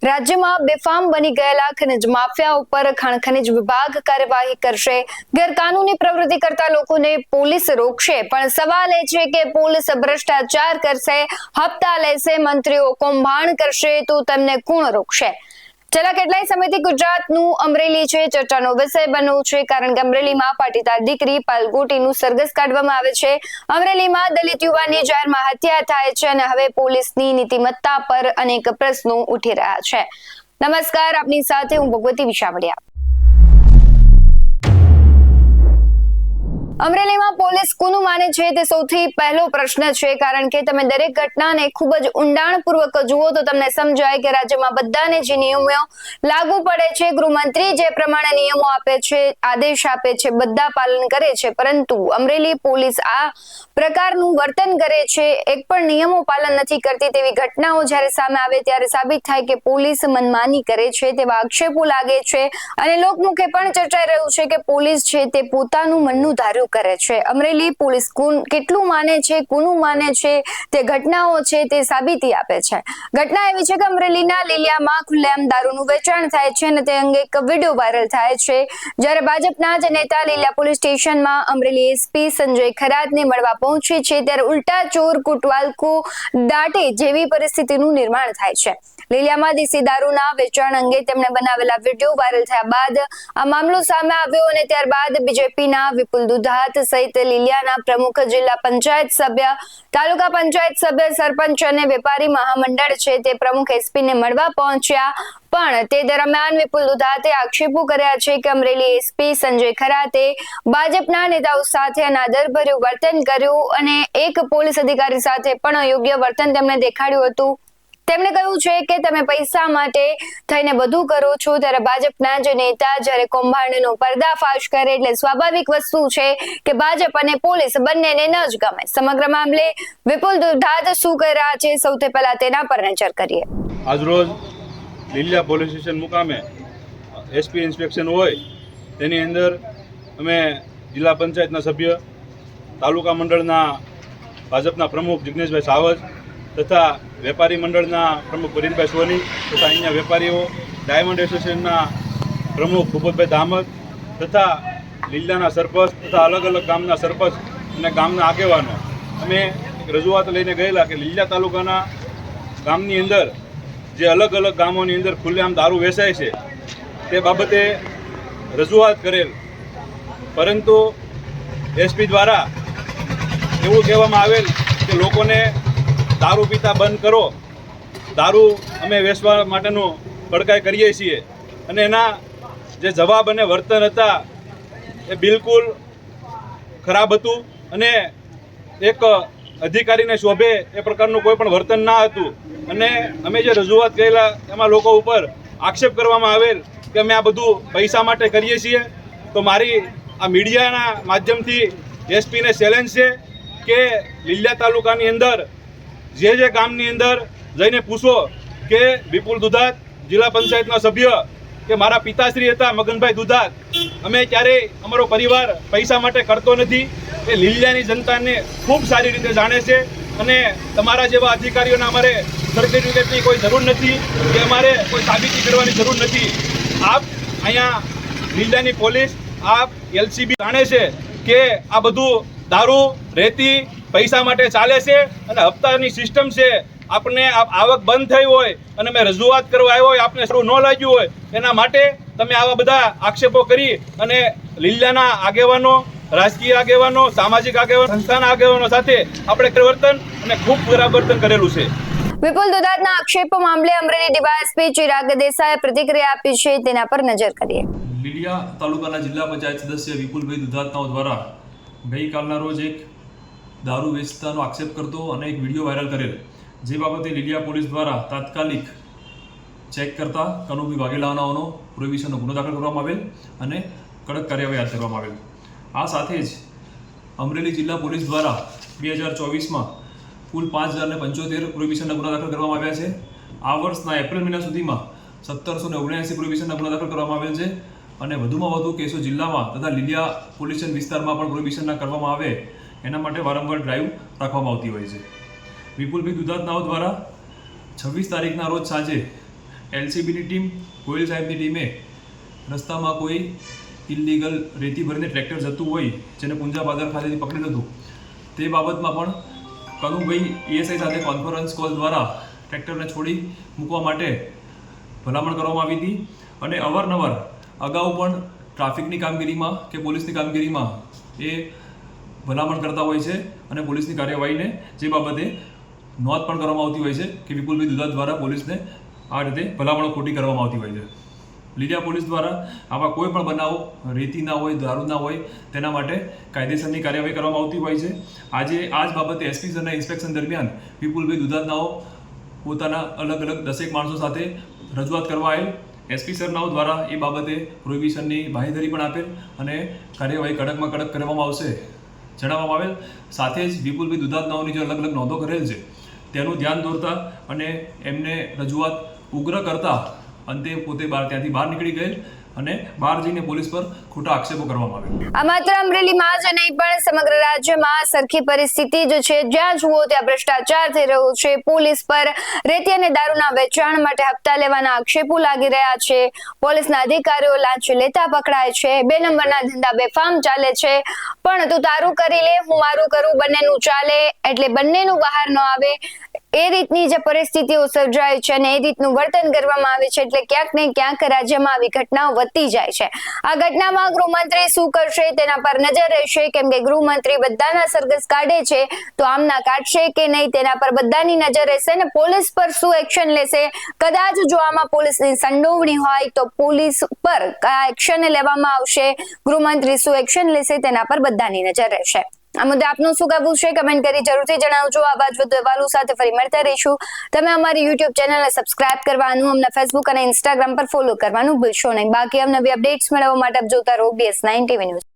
રાજ્યમાં બેફામ બની ગયેલા ખનિજ માફિયા ઉપર ખાણ ખનિજ વિભાગ કાર્યવાહી કરશે। ગેરકાનૂની પ્રવૃત્તિ કરતા લોકોને પોલીસ રોકશે, પણ સવાલ એ છે કે પોલીસ ભ્રષ્ટાચાર કરશે, હપ્તા લેશે, મંત્રીઓ કૌભાંડ કરશે તો તેમને કોણ રોકશે? છેલ્લા કેટલાય સમયથી ગુજરાતનું અમરેલી છે ચર્ચાનો વિષય બન્યું છે, કારણ કે અમરેલીમાં પાટીદાર દીકરી પાલગોટીનું સરઘસ કાઢવામાં આવે છે। અમરેલીમાં દલિત યુવાનની જાહેરમાં હત્યા થાય છે અને હવે પોલીસની નીતિમત્તા પર અનેક પ્રશ્નો ઉઠી રહ્યા છે। નમસ્કાર, આપની સાથે હું ભગવતી વિશાવડિયા। અમરેલીમાં પોલીસ કોનું માને છે તે સૌથી પહેલો પ્રશ્ન છે, કારણ કે તમે દરેક ઘટનાને ખૂબ જ ઊંડાણપૂર્વક જુઓ તો તમને સમજાય કે રાજ્યમાં બધાને જે નિયમો લાગુ પડે છે, ગૃહમંત્રી જે પ્રમાણે નિયમો આપે છે, આદેશ આપે છે, બધા પાલન કરે છે, પરંતુ અમરેલી પોલીસ આ પ્રકારનું વર્તન કરે છે, એક પણ નિયમો પાલન નથી કરતી તેવી ઘટનાઓ જ્યારે સામે આવે ત્યારે સાબિત થાય કે પોલીસ મનમાની કરે છે તેવા આક્ષેપો લાગે છે અને લોકમુખે પણ ચર્ચાઈ રહ્યું છે કે પોલીસ છે તે પોતાનું મનનું ધાર્યું કરે છે। અમરેલી પોલીસ કેટલું માને છે, કોનું માને છે તે ઘટનાઓ છે તે સાબિતી આપે છે। ઘટના એવી છે કે અમરેલીના લીલિયામાં ખુલ્લેઆમ દારૂનું વેચાણ થાય છે અને તે અંગે એક વિડીયો વાયરલ થાય છે, જ્યારે ભાજપના જ નેતા લીલિયા પોલીસ સ્ટેશનમાં અમરેલી એસપી સંજય ખરાતને મળવા પહોંચે છે ત્યારે ઉલ્ટા ચોર કોટવાલ કો દાટે જેવી પરિસ્થિતિનું નિર્માણ થાય છે। લીલિયામાં દેશી દારૂના વેચાણ અંગે તેમણે બનાવેલા વિડીયો વાયરલ થયા બાદ આ મામલો સામે આવ્યો અને ત્યારબાદ બીજેપીના વિપુલ દુધાત સહિત લીલિયાના પ્રમુખ, જિલ્લા પંચાયત સભ્ય, તાલુકા પંચાયત સભ્ય, સરપંચ અને વેપારી મહામંડળ છે તે પ્રમુખ એસપીને મળવા પહોંચ્યા, પણ તે દરમિયાન વિપુલ દુધાતે આક્ષેપો કર્યા છે કે અમરેલી એસપી સંજય ખરાતે ભાજપના નેતાઓ સાથે અનાદરભર્યું વર્તન કર્યું અને એક પોલીસ અધિકારી સાથે પણ અયોગ્ય વર્તન તેમણે દેખાડ્યું હતું। તેમણે કહ્યું છે કે તમે પૈસા માટે થઈને બધું કરો છો, ત્યારે ભાજપના જ નેતા જ્યારે કૌભાંડનો પર્દાફાશ કરે એટલે સ્વાભાવિક વસ્તુ છે કે ભાજપ અને પોલીસ બંનેને ન જ ગમે। સમગ્ર મામલે વિપુલ દુધાત શું કહી રહ્યા છે, સૌથી પહેલા તેના પર નજર કરીએ। આજરોજ લીલિયા પોલીસ સ્ટેશન મુકામે એસપી ઇન્સ્પેક્શન હોય તેની અંદર અમે જિલ્લા પંચાયતના સભ્ય, તાલુકા મંડળના ભાજપના પ્રમુખ જિગ્નેશભાઈ સાવજ તથા વેપારી મંડળના પ્રમુખ પરીનભાઈ સોની તથા અહીંયા વેપારીઓ, ડાયમંડ એસોસિએશનના પ્રમુખ ભૂપતભાઈ દામત તથા લીલિયાના સરપંચ તથા અલગ અલગ ગામના સરપંચ અને ગામના આગેવાનો અમે રજૂઆત લઈને ગયેલા કે લીલિયા તાલુકાના ગામની અંદર જે અલગ અલગ ગામોની અંદર ખુલ્લેઆમ દારૂ વેચાય છે તે બાબતે રજૂઆત કરેલ, પરંતુ એસપી દ્વારા એવું કહેવામાં આવેલ કે લોકોને દારૂ પીતા બંધ કરો, દારૂ અમે વેચવા માટેનું કડકાઈ કરીએ છીએ અને એના જે જવાબ અને વર્તન હતા એ બિલકુલ ખરાબ હતું અને એક અધિકારીને શોભે એ પ્રકારનું કોઈ પણ વર્તન ના હતું અને અમે જે રજૂઆત કરેલા એમાં લોકો ઉપર આક્ષેપ કરવામાં આવેલ કે અમે આ બધું પૈસા માટે કરીએ છીએ। તો મારી આ મીડિયાના માધ્યમથી એસપીને ચેલેન્જ છે કે લીલિયા તાલુકાની અંદર જે ગામની અંદર જઈને પૂછો કે વિપુલ દુધાત જિલ્લા પંચાયતના સભ્ય કે મારા પિતાશ્રી હતા મગનભાઈ દુધાત, અમે ક્યારેય અમારો પરિવાર પૈસા માટે કરતો નથી, એ લીલિયાની જનતાને ખૂબ સારી રીતે જાણે છે અને તમારા જેવા અધિકારીઓને અમારે સર્ટિફિકેટની કોઈ જરૂર નથી કે અમારે કોઈ સાબિતી કરવાની જરૂર નથી। આપ અહીંયા લીલિયાની પોલીસ, આપ એલસીબી જાણે છે કે આ બધું દારૂ, રેતી પૈસા માટે ચાલે છે અને હપ્તાની સિસ્ટમ છે। આપણે આવક બંધ થઈ હોય અને મેં રજૂઆત કરવા આવ્યો હોય, આપને સારું ન લાગ્યું હોય એના માટે તમે આવા બધા આક્ષેપો કરી અને લીલિયાના આગેવાનો, રાજકીય આગેવાનો, સામાજિક આગેવાનો, સંસ્થાના આગેવાનો સાથે આપણે પરિવર્તન અને ખૂબ પરિવર્તન કરેલું છે। વિપુલ દુધાતના આક્ષેપો મામલે અમરેલી ડીવાયએસપી ચિરાગ દેસાઈએ પ્રતિક્રિયા આપી છે, તેના પર નજર કરીએ। લીલિયા તાલુકાના જિલ્લા પંચાયત સદસ્ય વિપુલભાઈ દુધાતનાઓ દ્વારા ગઈકાલના રોજ એક દારૂ વેચતાનો આક્ષેપ કરતો અને એક વિડીયો વાયરલ કરેલ, જે બાબતે લીલિયા પોલીસ દ્વારા તાત્કાલિક ચેક કરતા કનુભાઈ વાઘેલાઓનો પ્રોહિબિશનનો ગુનો દાખલ કરવામાં આવેલ અને કડક કાર્યવાહી હાથ ધરવામાં આવેલ। આ સાથે જ અમરેલી જિલ્લા પોલીસ દ્વારા 2024માં કુલ 5075 પ્રોહિબિશનના ગુના દાખલ કરવામાં આવ્યા છે। આ વર્ષના એપ્રિલ મહિના સુધીમાં 1779 પ્રોહિબિશનના ગુના દાખલ કરવામાં આવેલ છે અને વધુમાં વધુ કેસો જિલ્લામાં તથા લીલિયા પોલીસ સ્ટેશન વિસ્તારમાં પણ પ્રોહિબિશનના કરવામાં આવે એના માટે વારંવાર ડ્રાઈવ રાખવામાં આવતી હોય છે। વિપુલભાઈ દુધાતનાઓ દ્વારા 26 તારીખના રોજ સાંજે એલસીબીની ટીમ, ગોયલ સાહેબની ટીમે રસ્તામાં કોઈ ઇલીગલ રેતી ભરીને ટ્રેક્ટર જતું હોય જેને પુંજાબાદર ખાતેથી પકડેલું હતું, તે બાબતમાં પણ કનુભાઈ ESI સાથે કોન્ફરન્સ કોલ દ્વારા ટ્રેક્ટરને છોડી મૂકવા માટે ભલામણ કરવામાં આવી હતી. અને અવારનવાર અગાઉ પણ ટ્રાફિકની કામગીરીમાં કે પોલીસની કામગીરીમાં એ ભલામણ કરતા હોય છે અને પોલીસની કાર્યવાહીને જે બાબતે નોંધ પણ કરવામાં આવતી હોય છે કે વિપુલભાઈ દુધાત દ્વારા પોલીસને આ રીતે ભલામણો ખોટી કરવામાં આવતી હોય છે. લીલિયા પોલીસ દ્વારા આવા કોઈ પણ બનાવો રેતીના હોય, દારૂના હોય, તેના માટે કાયદેસરની કાર્યવાહી કરવામાં આવતી હોય છે. આજે આ જ બાબતે એસપી સરના ઇન્સ્પેક્શન દરમિયાન વિપુલભાઈ દુધાતનાઓ પોતાના અલગ અલગ 10 માણસો સાથે રજૂઆત કરવા આવેલ. એસપી સરનાઓ દ્વારા એ બાબતે પ્રોહિબિશનની બાંહેધરી પણ આપેલ અને કાર્યવાહી કડકમાં કડક કરવામાં આવશે જણાવવામાં આવેલ. સાથે જ વિપુલભાઈ દુધાતનાઓની જે અલગ અલગ નોંધો કરેલ છે તેનું ધ્યાન દોરતા અને એમને રજૂઆત ઉગ્ર કરતા અંતે પોતે ત્યાંથી બહાર નીકળી ગયેલ અને બહાર જઈને પોલીસ પર ખોટા આક્ષેપો કરવામાં આવ્યા. આ માત્ર અમરેલીમાં જ નહીં પણ સમગ્ર રાજ્યમાં સરખી પરિસ્થિતિ જ છે. જ્યાં જુઓ ત્યાં ભ્રષ્ટાચાર થઈ રહ્યો છે. પોલીસ પર રેતી અને દારૂના વેચાણ માટે હપ્તા લેવાના આક્ષેપો લાગી રહ્યા છે. પોલીસના અધિકારીઓ લાંચ લેતા પકડાય છે. 2 નંબરના ધંધા બેફામ ચાલે છે. પણ તું તારું કરી લે, હું મારું કરું, બંનેનું ચાલે એટલે બંનેનું બહાર ન આવે, એ રીતની જે પરિસ્થિતિઓ સર્જાય છે અને એ રીતનું વર્તન કરવામાં આવે છે એટલે ક્યાંક ને ક્યાંક રાજ્યમાં આવી ઘટનાઓ વધતી જાય છે. આ ઘટનામાં ગૃહમંત્રી શું કરશે તેના પર નજર રહેશે, કેમ કે ગૃહમંત્રી બધાના સરઘસ કાઢે છે તો આમના કાઢશે કે નહીં તેના પર બધાની નજર રહેશે અને પોલીસ પર શું એક્શન લેશે. કદાચ જો આમાં પોલીસની સંડોવણી હોય તો પોલીસ પર કયા એક્શન લેવામાં આવશે, ગૃહમંત્રી શું એક્શન લેશે તેના પર બધાની નજર રહેશે. આ મુદ્દે આપનું શું કહેવું છે કમેન્ટ કરી જરૂરથી જણાવજો. આવા જ વધુ અહેવાલો સાથે ફરી મળતા રહીશું. તમે અમારી YouTube ચેનલને સબસ્ક્રાઇબ કરવાનું, અમને Facebook અને Instagram પર ફોલો કરવાનું ભૂલશો નહીં. બાકી અવનવી અપડેટ્સ મેળવવા માટે આપ જોતા રહો BS9 TV ન્યૂઝ.